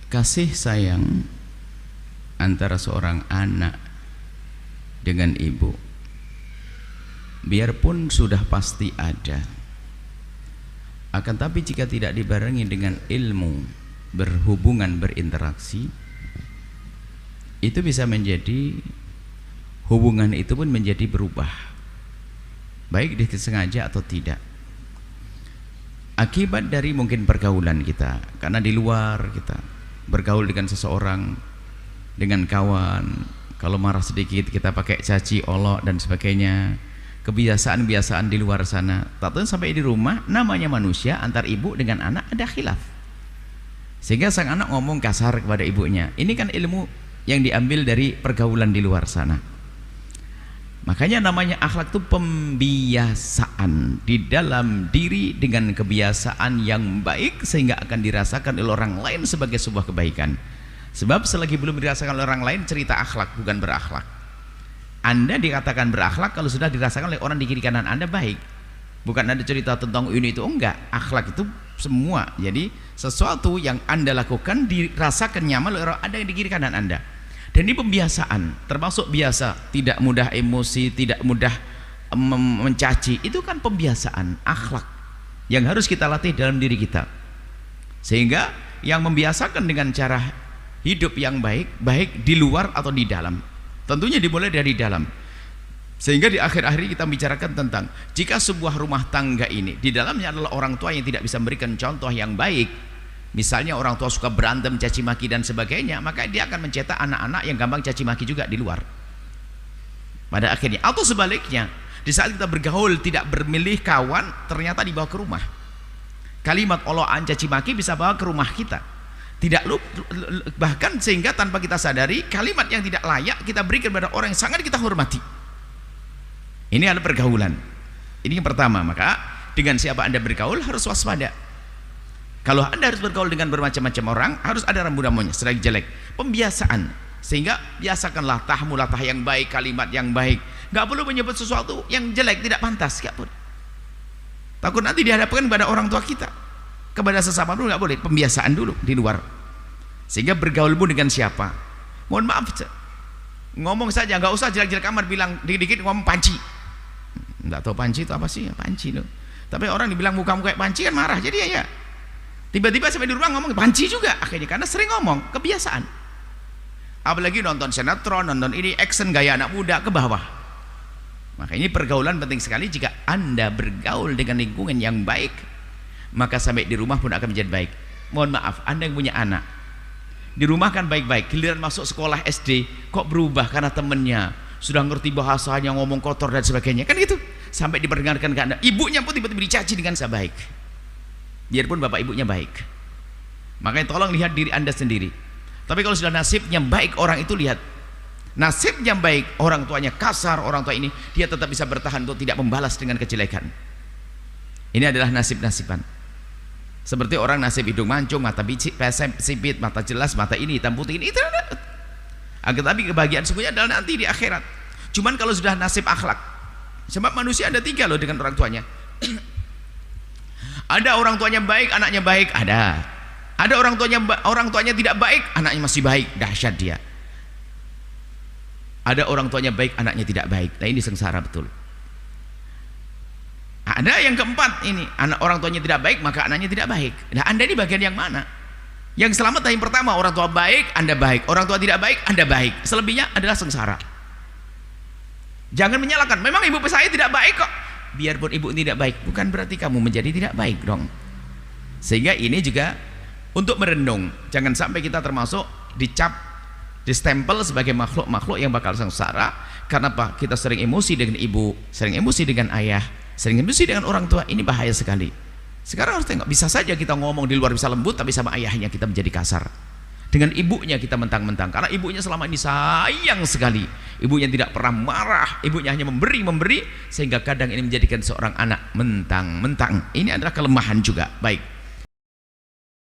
Kasih sayang antara seorang anak dengan ibu, biarpun sudah pasti ada, akan tapi jika tidak dibarengi dengan ilmu berhubungan, berinteraksi, itu bisa menjadi hubungan itu pun menjadi berubah, baik disengaja atau tidak, akibat dari mungkin pergaulan kita. Karena di luar kita bergaul dengan seseorang, dengan kawan, kalau marah sedikit kita pakai caci, olok dan sebagainya, kebiasaan-kebiasaan di luar sana. Tak tahu sampai di rumah, namanya manusia, antar ibu dengan anak ada khilaf, sehingga sang anak ngomong kasar kepada ibunya. Ini kan ilmu yang diambil dari pergaulan di luar sana. Makanya namanya akhlak itu pembiasaan di dalam diri dengan kebiasaan yang baik, sehingga akan dirasakan oleh orang lain sebagai sebuah kebaikan. Sebab selagi belum dirasakan oleh orang lain, cerita akhlak bukan berakhlak. Anda dikatakan berakhlak kalau sudah dirasakan oleh orang di kiri kanan Anda baik. Bukan Anda cerita tentang ini itu, enggak. Akhlak itu semua. Jadi sesuatu yang Anda lakukan dirasakan nyaman oleh orang ada yang di kiri kanan Anda. Dan ini pembiasaan, termasuk biasa, tidak mudah emosi, tidak mudah mencaci. Itu kan pembiasaan akhlak yang harus kita latih dalam diri kita, sehingga yang membiasakan dengan cara hidup yang baik, baik di luar atau di dalam. Tentunya dimulai dari dalam, sehingga di akhir-akhir kita bicarakan tentang jika sebuah rumah tangga ini di dalamnya adalah orang tua yang tidak bisa memberikan contoh yang baik. Misalnya orang tua suka berantem, caci maki dan sebagainya, maka dia akan mencetak anak-anak yang gampang caci maki juga di luar pada akhirnya. Atau sebaliknya, di saat kita bergaul tidak bermilih kawan, ternyata dibawa ke rumah. Kalimat olokan, caci maki bisa bawa ke rumah kita, tidak bahkan sehingga tanpa kita sadari kalimat yang tidak layak kita berikan kepada orang yang sangat kita hormati. Ini adalah pergaulan. Ini yang pertama. Maka dengan siapa Anda bergaul harus waspada. Kalau Anda harus bergaul dengan bermacam-macam orang, harus ada rambu-rambunya, selagi jelek. Pembiasaan, sehingga biasakanlah tahmulatah yang baik, kalimat yang baik. Gak perlu menyebut sesuatu yang jelek, tidak pantas, gak boleh. Takut nanti dihadapkan kepada orang tua kita, kepada sesama dulu gak boleh. Pembiasaan dulu di luar, sehingga bergaulmu dengan siapa. Mohon maaf, ngomong saja, gak usah jelek-jelek amat, bilang dikit-dikit ngomong panci. Gak tahu panci itu apa sih, ya, panci loh. Tapi orang dibilang muka-muka kayak panci kan marah, jadi ya. Tiba-tiba sampai di rumah ngomong panci juga akhirnya, karena sering ngomong, kebiasaan. Apalagi nonton sinetron, nonton ini action gaya anak muda ke bawah. Maka ini pergaulan penting sekali. Jika Anda bergaul dengan lingkungan yang baik, maka sampai di rumah pun akan menjadi baik. Mohon maaf, Anda yang punya anak di rumah kan baik-baik, giliran masuk sekolah SD kok berubah karena temennya sudah ngerti bahasanya, ngomong kotor dan sebagainya, kan gitu. Sampai diperdengarkan ke Anda, ibunya pun tiba-tiba dicaci dengan baik, biarpun bapak ibunya baik. Makanya tolong lihat diri Anda sendiri. Tapi kalau sudah nasibnya baik orang itu, lihat nasibnya baik, orang tuanya kasar, orang tua ini dia tetap bisa bertahan untuk tidak membalas dengan kejelekan. Ini adalah nasib-nasiban. Seperti orang nasib hidung mancung, mata sipit, mata jelas, mata ini hitam putih, ini itu. Agar tapi kebahagiaan semuanya adalah nanti di akhirat. Cuman kalau sudah nasib akhlak, sebab manusia ada tiga loh dengan orang tuanya. Ada orang tuanya baik, anaknya baik, ada. Ada orang tuanya tidak baik, anaknya masih baik, dahsyat dia. Ada orang tuanya baik, anaknya tidak baik. Nah ini sengsara betul. Ada yang keempat ini, anak orang tuanya tidak baik, maka anaknya tidak baik. Nah Anda ini bagian yang mana? Yang selamat yang pertama, orang tua baik, Anda baik. Orang tua tidak baik, Anda baik. Selebihnya adalah sengsara. Jangan menyalahkan, memang ibu saya tidak baik kok. Biarpun ibu tidak baik, bukan berarti kamu menjadi tidak baik dong. Sehingga ini juga untuk merenung, jangan sampai kita termasuk dicap, distempel sebagai makhluk-makhluk yang bakal sengsara. Karena apa? Kita sering emosi dengan ibu, sering emosi dengan ayah, sering emosi dengan orang tua. Ini bahaya sekali. Sekarang harus tengok, bisa saja kita ngomong di luar bisa lembut, tapi sama ayahnya kita menjadi kasar. Dengan ibunya kita mentang-mentang, karena ibunya selama ini sayang sekali. Ibunya tidak pernah marah, ibunya hanya memberi, sehingga kadang ini menjadikan seorang anak mentang-mentang. Ini adalah kelemahan juga. Baik.